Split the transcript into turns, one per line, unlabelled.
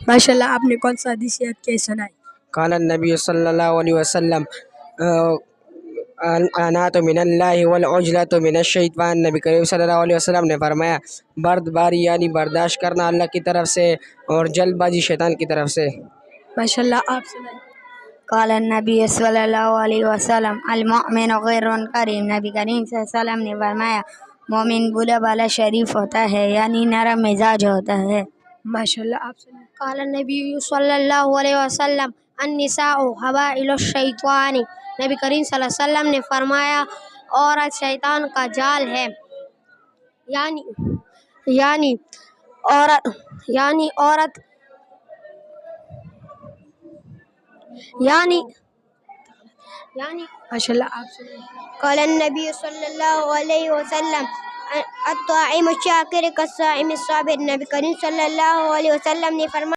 ماشاء اللہ، آپ نے کون سا حدیث یاد کیا سنائی؟
قال النبی صلی اللہ علیہ وسلم انات من اللہ والعجلۃ من الشیطان، نبی کریم صلی اللہ علیہ وسلم نے فرمایا برد باری یعنی برداشت کرنا اللہ کی طرف سے اور جلد بازی شیطان کی طرف سے۔
ماشاء اللہ، آپ سنائیں۔
قال النبی صلی اللہ علیہ وسلم المؤمن غیر کریم، نبی کریم صلی اللہ علیہ وسلم نے فرمایا مومن بولا بالا شریف ہوتا ہے، یعنی نرم مزاج ہوتا ہے۔
ماشاء اللہ، آپ سنائیں۔
قال النبی صلی اللہ علیہ وسلم النساء حبائل الشیطان، نبی کریم صلی اللہ علیہ وسلم نے فرمایا عورت شیطان کا جال ہے، یعنی عورت
ماشاء اللہ، آپ سنائیں۔
قال النبی صلی اللہ علیہ وسلم الطاعم الشاکر کالصائم الصابر، نبی کریم صلی اللہ علیہ وسلم نے فرمایا